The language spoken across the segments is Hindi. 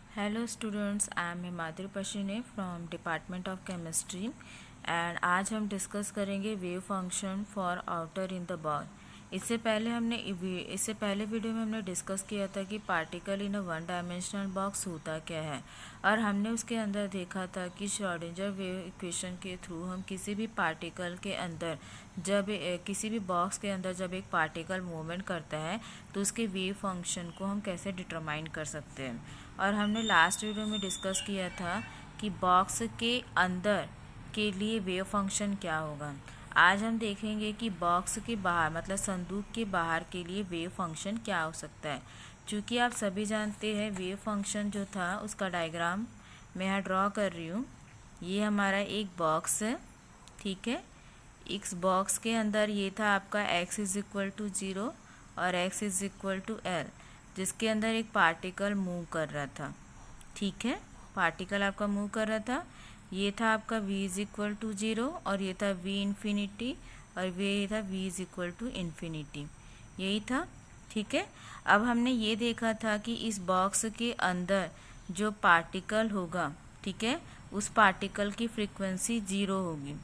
Hello students, I am Himadri Pashine from department of chemistry and आज हम डिस्कस करेंगे wave function for outer in the ball. इससे पहले वीडियो में हमने डिस्कस किया था कि particle in a one dimensional box होता क्या है, और हमने उसके अंदर देखा था कि श्रोडिंगर वेव इक्वेशन के थ्रू हम किसी भी पार्टिकल के अंदर किसी भी बॉक्स के अंदर जब एक पार्टिकल मूवमेंट करता है तो उसके वेव फंक्शन को हम कैसे डिटरमाइन कर सकते हैं। और हमने लास्ट वीडियो में डिस्कस किया था कि बॉक्स के अंदर के लिए वेव फंक्शन क्या होगा। आज हम देखेंगे कि बॉक्स के बाहर मतलब संदूक के बाहर के लिए वेव फंक्शन क्या हो सकता है। क्योंकि आप सभी जानते हैं वेव फंक्शन जो था उसका डायग्राम मैं यहाँ ड्रॉ कर रही हूँ। ये हमारा एक बॉक्स है, ठीक है। इस बॉक्स के अंदर ये था आपका x इज इक्वल टू 0 और x is equal to L, जिसके अंदर एक पार्टिकल मूव कर रहा था, ठीक है। पार्टिकल आपका मूव कर रहा था। ये था आपका v इज इक्वल टू 0 और ये था v इन्फिनिटी और ये था v is equal to infinity, यही था, ठीक है। अब हमने ये देखा था कि इस बॉक्स के अंदर जो पार्टिकल होगा, ठीक है, उस पार्टिकल की फ्रीक्वेंसी 0 होगी,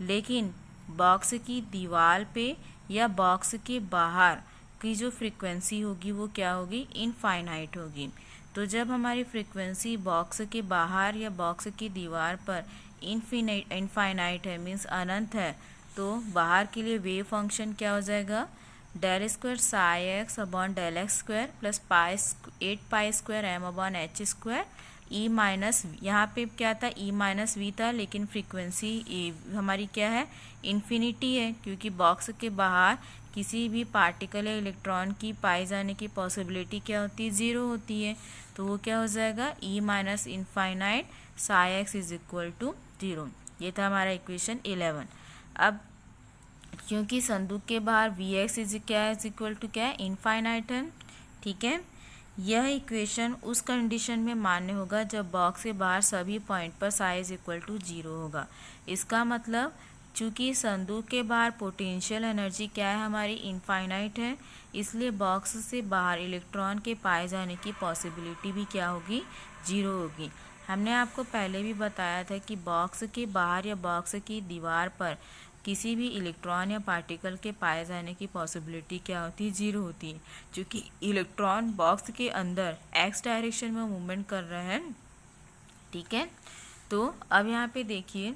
लेकिन बॉक्स की दीवार पे या बॉक्स के बाहर की जो फ्रीक्वेंसी होगी वो क्या होगी, इनफाइनाइट होगी। तो जब हमारी फ्रीक्वेंसी बॉक्स के बाहर या बॉक्स की दीवार पर इनफाइनाइट है, मीन्स अनंत है, तो बाहर के लिए वेव फंक्शन क्या हो जाएगा, del square psi x upon del x square plus 8 pi square m upon H square E minus, यहाँ पे क्या था, ई माइनस वी था, लेकिन फ्रीक्वेंसी हमारी क्या है, इन्फिनिटी है, क्योंकि बॉक्स के बाहर किसी भी पार्टिकल या इलेक्ट्रॉन की पाए जाने की पॉसिबिलिटी क्या होती है, 0 होती है। तो वो क्या हो जाएगा, E minus infinite psi x is equal to 0। ये था हमारा इक्वेशन 11। अब क्योंकि संदूक के बाहर V X is equal to क्या है, इनफाइनाइट है, ठीक है। यह इक्वेशन उस कंडीशन में मान्य होगा जब बॉक्स के बाहर सभी पॉइंट पर साई इज इक्वल टू 0 होगा। इसका मतलब चूँकि संदूक के बाहर पोटेंशियल एनर्जी क्या है, हमारी इनफाइनाइट है, इसलिए बॉक्स से बाहर इलेक्ट्रॉन के पाए जाने की पॉसिबिलिटी भी क्या होगी, 0 होगी। हमने आपको पहले भी बताया था कि बॉक्स के बाहर या बॉक्स की दीवार पर किसी भी इलेक्ट्रॉन या पार्टिकल के पाए जाने की पॉसिबिलिटी क्या होती है, 0 होती है, क्योंकि इलेक्ट्रॉन बॉक्स के अंदर एक्स डायरेक्शन में मूवमेंट कर रहा है, ठीक है। तो अब यहाँ पे देखिए,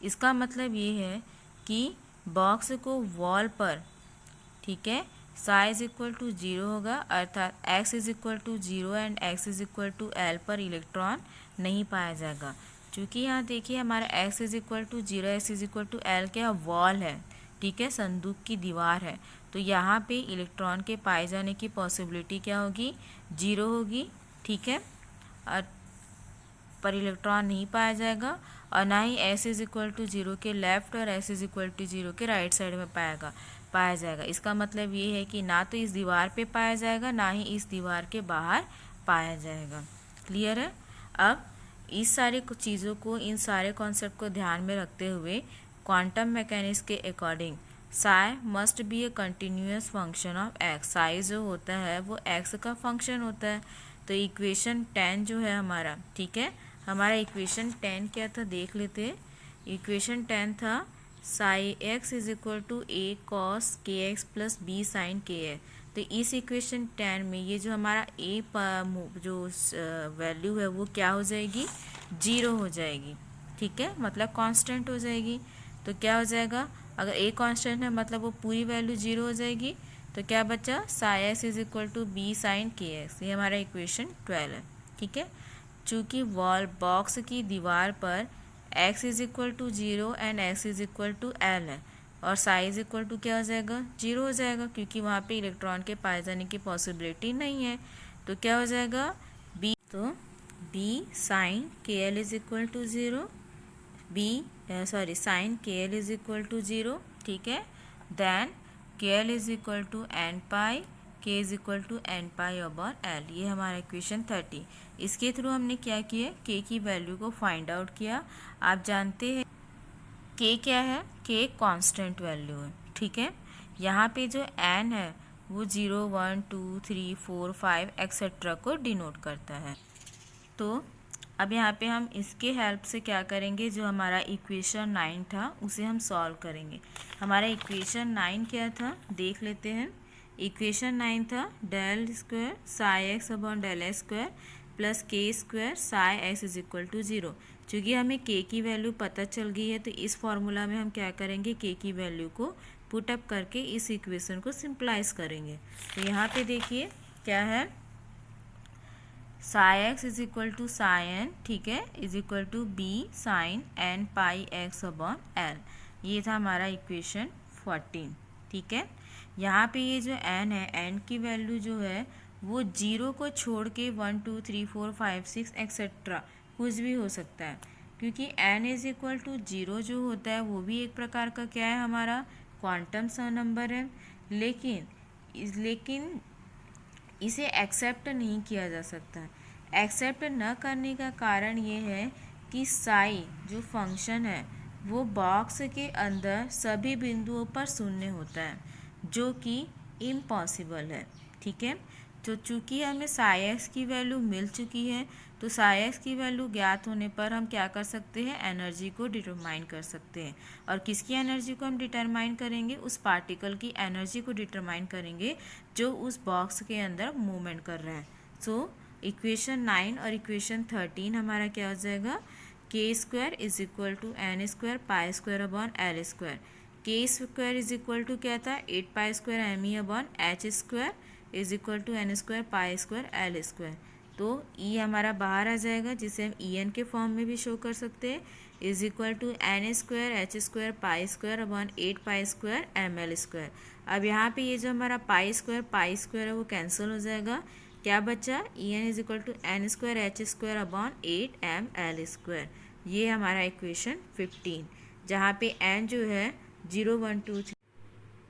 इसका मतलब ये है कि बॉक्स को वॉल पर, ठीक है, साई इज इक्वल टू 0 होगा, अर्थात x is equal to 0 and x is equal to L पर इलेक्ट्रॉन नहीं पाया जाएगा। क्योंकि यहाँ देखिए हमारा x is equal to 0, x is equal to L क्या वॉल है, ठीक है, संदूक की दीवार है, तो यहाँ पे इलेक्ट्रॉन के पाए जाने की पॉसिबिलिटी क्या होगी, 0 होगी, ठीक है। और पर इलेक्ट्रॉन नहीं पाया जाएगा, और ना ही s इज इक्वल टू 0 के लेफ्ट और s इज इक्वल टू 0 के राइट साइड में पाया जाएगा। इसका मतलब ये है कि ना तो इस दीवार पे पाया जाएगा, ना ही इस दीवार के बाहर पाया जाएगा। क्लियर है। अब इस सारी चीज़ों को, इन सारे कॉन्सेप्ट को ध्यान में रखते हुए क्वांटम मैकेनिक्स के according Sai must be a continuous function of x. Sai जो होता है वो एक्स का फंक्शन होता है। तो इक्वेशन 10 जो है हमारा, ठीक है, हमारा इक्वेशन 10 क्या था देख लेते हैं। इक्वेशन 10 था psi x is equal to A cos K X plus B sine K X. तो इस इक्वेशन 10 में ये जो हमारा ए जो वैल्यू है वो क्या हो जाएगी, 0 हो जाएगी, ठीक है, मतलब कांस्टेंट हो जाएगी। तो क्या हो जाएगा, अगर ए कांस्टेंट है मतलब वो पूरी वैल्यू 0 हो जाएगी। तो क्या बचा, psi x is equal to B sine K X. ये हमारा इक्वेशन 12 है, ठीक है। चूँकि वॉल बॉक्स की दीवार पर x is equal to 0 and x is equal to L है, और साई इज इक्वल टू क्या हो जाएगा, 0 हो जाएगा, क्योंकि वहाँ पे इलेक्ट्रॉन के पाए जाने की पॉसिबिलिटी नहीं है। तो क्या हो जाएगा, b, तो b sine k L is equal to 0, sine k L is equal to 0, ठीक है। Then k L is equal to n pi, k is equal to n pi upon L. ये हमारा इक्वेशन 30। इसके थ्रू हमने क्या किया, के की वैल्यू को फाइंड आउट किया। आप जानते हैं के क्या है, के कांस्टेंट वैल्यू है, ठीक है। यहाँ पे जो एन है वो 0 1 2 3 4 5 एक्सेट्रा को डिनोट करता है। तो अब यहाँ पे हम इसके हेल्प से क्या करेंगे, जो हमारा इक्वेशन 9 था उसे हम सॉल्व करेंगे। हमारा इक्वेशन 9 क्या था देख लेते हैं। इक्वेशन 9 था del square psi x upon del x square plus k square psi x is equal to 0। चूँकि हमें के की वैल्यू पता चल गई है तो इस फॉर्मूला में हम क्या करेंगे, के की वैल्यू को पुट अप करके इस इक्वेशन को सिंप्लाइज करेंगे। तो यहाँ पे देखिए क्या है, psi x is equal to psi N, ठीक है, is equal to B sine N pi X upon L. ये था हमारा इक्वेशन 14, ठीक है। यहाँ पे ये जो एन है, एन की वैल्यू जो है वो 0 को छोड़ के 1 2 3 4 5 6 एक्सेट्रा कुछ भी हो सकता है, क्योंकि एन इज इक्वल टू 0 जो होता है वो भी एक प्रकार का क्या है, हमारा क्वांटम नंबर है। लेकिन इसे एक्सेप्ट नहीं किया जा सकता। एक्सेप्ट न करने का कारण ये है कि साई जो फंक्शन है वो बॉक्स के अंदर सभी बिंदुओं पर शून्य होता है, जो कि इम्पॉसिबल है, ठीक है। तो चूँकि हमें साई एक्स की वैल्यू मिल चुकी है, तो साई एक्स की वैल्यू ज्ञात होने पर हम क्या कर सकते हैं, एनर्जी को डिटरमाइन कर सकते हैं। और किसकी एनर्जी को हम डिटरमाइन करेंगे, उस पार्टिकल की एनर्जी को डिटरमाइन करेंगे जो उस बॉक्स के अंदर मूवमेंट कर रहे हैं। सो इक्वेशन 9 और इक्वेशन 13 हमारा क्या हो जाएगा, K square is equal to N square pi square upon L square. K square is equal to क्या था, 8 pi square M E upon H square is equal to N square pi square L square. तो ई हमारा बाहर आ जाएगा, जिसे हम ई एन के फॉर्म में भी शो कर सकते हैं, is equal to N square H square pi square upon 8 pi square M L square. अब यहाँ पे ये जो हमारा पाई स्क्वायर है वो कैंसिल हो जाएगा, क्या बचा, E N is equal to N square H square upon 8 M L square. ये हमारा इक्वेशन 15, जहाँ पे एन जो है 0 1 2 3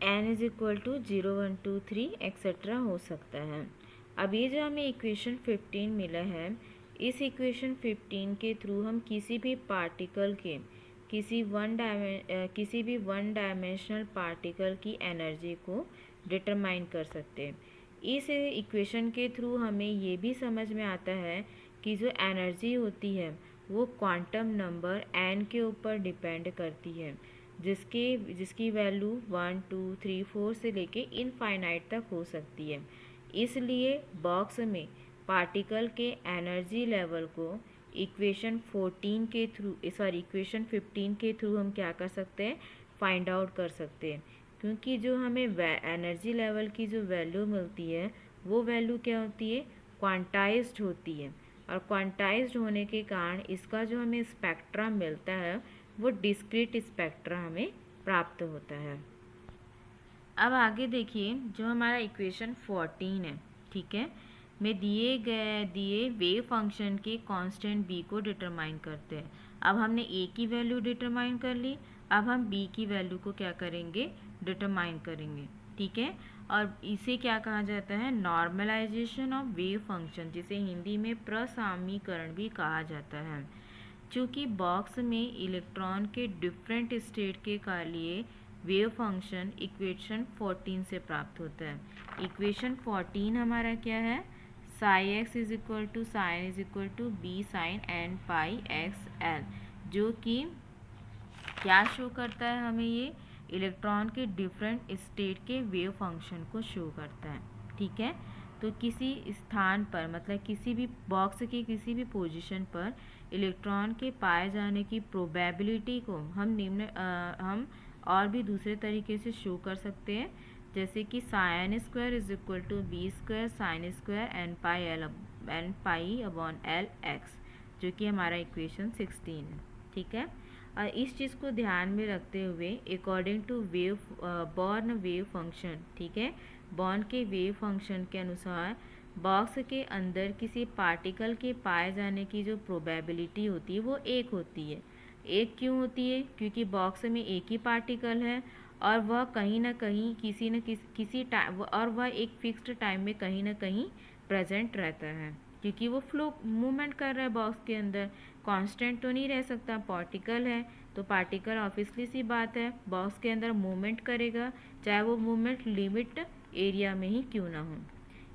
N is equal to 0 1 2 3 etcetera हो सकता है। अब ये जो हमें इक्वेशन 15 मिला है, इस इक्वेशन 15 के थ्रू हम किसी भी पार्टिकल के किसी भी वन डायमेंशनल पार्टिकल की एनर्जी को डिटरमाइन कर सकते हैं। इस इक्वेशन के थ्रू हमें ये भी समझ में आता है कि जो एनर्जी होती है वो क्वांटम नंबर n के ऊपर डिपेंड करती है, जिसकी वैल्यू 1 2 3 4 से लेके इनफाइनाइट तक हो सकती है। इसलिए बॉक्स में पार्टिकल के एनर्जी लेवल को इक्वेशन 15 के थ्रू हम क्या कर सकते हैं, फाइंड आउट कर सकते हैं। क्योंकि जो हमें एनर्जी लेवल की जो वैल्यू मिलती है वो वैल्यू क्या होती है, क्वांटाइज्ड होती है। और क्वांटाइज्ड होने के कारण इसका जो हमें स्पेक्ट्रा मिलता है वो डिस्क्रीट स्पेक्ट्रा हमें प्राप्त होता है। अब आगे देखिए, जो हमारा इक्वेशन 14 है, ठीक है, में दिए वेव फंक्शन के कांस्टेंट b को डिटरमाइन करते हैं। अब हमने a की वैल्यू डिटरमाइन कर ली, अब हम b की वैल्यू को क्या करेंगे, डिटरमाइन करेंगे, ठीक है। और इसे क्या कहा जाता है, नॉर्मलाइजेशन ऑफ वेव फंक्शन, जिसे हिंदी में प्रसामीकरण भी कहा जाता है। चूँकि बॉक्स में इलेक्ट्रॉन के डिफरेंट स्टेट के लिए वेव फंक्शन इक्वेशन 14 से प्राप्त होता है। इक्वेशन 14 हमारा क्या है, psi x is equal to sine is equal to B sine N pi X L, जो कि क्या शो करता है, हमें ये इलेक्ट्रॉन के डिफरेंट स्टेट के वेव फंक्शन को शो करता है, ठीक है। तो किसी स्थान पर, मतलब किसी भी बॉक्स के किसी भी पोजीशन पर इलेक्ट्रॉन के पाए जाने की प्रोबेबिलिटी को हम और भी दूसरे तरीके से शो कर सकते हैं, जैसे कि sine square is equal to B square sine square N pi upon L X, जो कि हमारा इक्वेशन 16 है, ठीक है। और इस चीज़ को ध्यान में रखते हुए according to Born wave function, ठीक है, बॉर्न के वेव फंक्शन के अनुसार बॉक्स के अंदर किसी पार्टिकल के पाए जाने की जो प्रोबेबिलिटी होती है वो 1 होती है। 1 क्यों होती है, क्योंकि बॉक्स में एक ही पार्टिकल है और वह कहीं ना कहीं किसी टाइम, और वह एक फिक्स्ड टाइम में कहीं ना कहीं प्रेजेंट रहता है, क्योंकि वो फ्लो मूवमेंट कर रहा है बॉक्स के अंदर, कांस्टेंट तो नहीं रह सकता, पार्टिकल है तो पार्टिकल ऑब्वियसली सी बात है बॉक्स के अंदर मूवमेंट करेगा, चाहे वो मूवमेंट लिमिट एरिया में ही क्यों ना हो।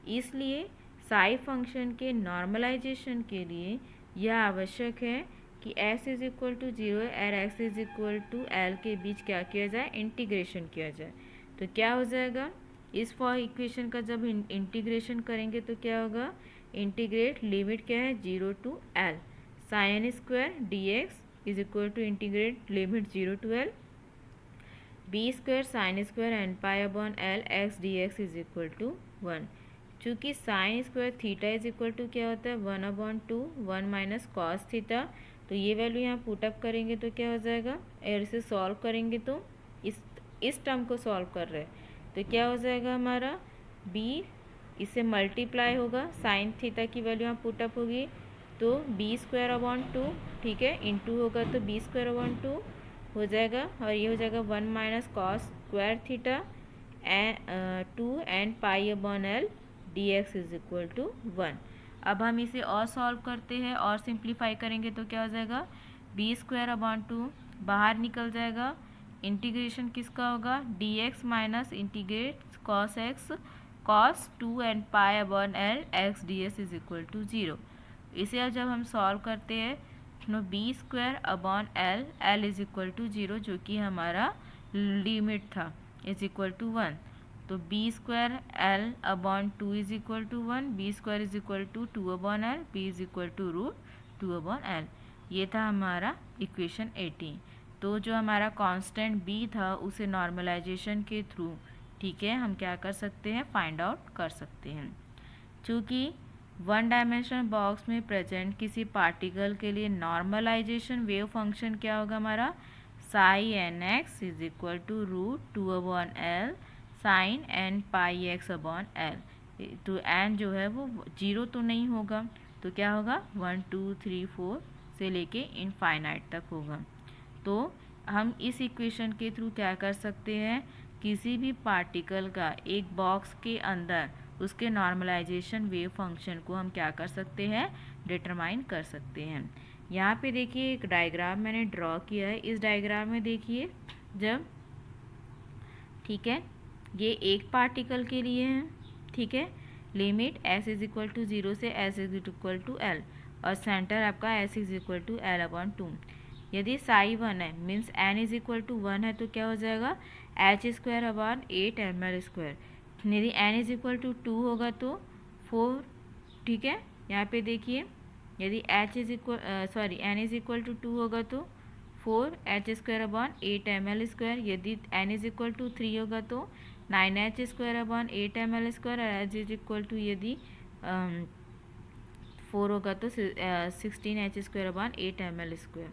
इसलिए साई फंक्शन के नॉर्मलाइजेशन के लिए यह आवश्यक है कि x इज इक्वल टू 0 और x is equal to L के बीच क्या किया जाए, इंटीग्रेशन किया जाए। तो क्या हो जाएगा, इस फॉर इक्वेशन का जब इंटीग्रेशन करेंगे तो क्या होगा, इंटीग्रेट लिमिट क्या है 0 to L sine square D X is equal to integrate limit 0 to L B square sine square N pi upon L X D X is equal to 1। चूँकि sine square theta is equal to क्या होता है 1/2 1 माइनस कॉस थीटा। तो ये वैल्यू यहाँ पुटअप करेंगे तो क्या हो जाएगा, और इसे सॉल्व करेंगे तो इस टर्म को सॉल्व कर रहे हैं तो क्या हो जाएगा हमारा बी, इससे मल्टीप्लाई होगा, साइन थीटा की वैल्यू यहाँ पुटअप होगी तो बी स्क्वायर अपॉन 2, ठीक है, इंटू होगा तो बी स्क्वायर अपॉन 2 हो जाएगा, और ये हो जाएगा 1 minus cos square theta 2 and pi upon L D X is equal to 1। अब हम इसे और सॉल्व करते हैं और सिंप्लीफाई करेंगे तो क्या हो जाएगा, बी स्क्वायर अपॉन 2 बाहर निकल जाएगा, इंटीग्रेशन किसका होगा D X minus integrate cos X cos 2 and pi upon L X D X is equal to 0। इसे अब जब हम सॉल्व करते हैं no B square upon L, L is equal to 0 जो कि हमारा लिमिट था इज इक्वल टू 1। तो B square L upon 2 is equal to 1, B square is equal to 2 upon L, B is equal to root 2 upon L. ये था हमारा इक्वेशन 18। तो जो हमारा कांस्टेंट बी था उसे नॉर्मलाइजेशन के थ्रू, ठीक है, हम क्या कर सकते हैं, फाइंड आउट कर सकते हैं। चूँकि वन डायमेंशनल बॉक्स में प्रेजेंट किसी पार्टिकल के लिए नॉर्मलाइजेशन वेव फंक्शन क्या होगा हमारा, psi N X is equal to root 2 upon L sine N pi X upon L. तो एन जो है वो 0 तो नहीं होगा, तो क्या होगा 1 2 3 4 से लेके इनफाइनाइट तक होगा। तो हम इस इक्वेशन के थ्रू क्या कर सकते हैं, किसी भी पार्टिकल का एक बॉक्स के अंदर उसके नॉर्मलाइजेशन वेव फंक्शन को हम क्या कर सकते हैं, डिटरमाइन कर सकते हैं। यहाँ पे देखिए एक डायग्राम मैंने ड्रॉ किया है, इस डायग्राम में देखिए जब, ठीक है, ये एक पार्टिकल के लिए है, ठीक है, limit s is equal to 0 से s is equal to L और सेंटर आपका s is equal to L upon 2। यदि साई 1 है means n is equal to 1 है तो क्या हो जाएगा h square upon 8 ml square. यदि n इज इक्वल टू 2 होगा तो 4, ठीक है, यहाँ पे देखिए यदि h is equal n is equal to 2 होगा तो 4 h square upon 8 ml square. यदि n इज इक्वल टू 3 होगा तो 9h square upon 8 ml square, और h इज इक्वल टू यदि 4 होगा तो 16h square upon 8 ml square.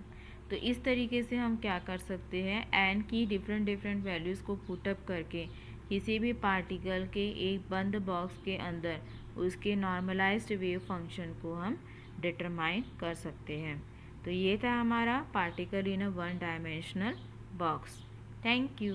तो इस तरीके से हम क्या कर सकते हैं, n की डिफरेंट वैल्यूज़ को पुटअप करके किसी भी पार्टिकल के एक बंद बॉक्स के अंदर उसके नॉर्मलाइज्ड वेव फंक्शन को हम डिटरमाइन कर सकते हैं। तो ये था हमारा particle in a one dimensional box. Thank you.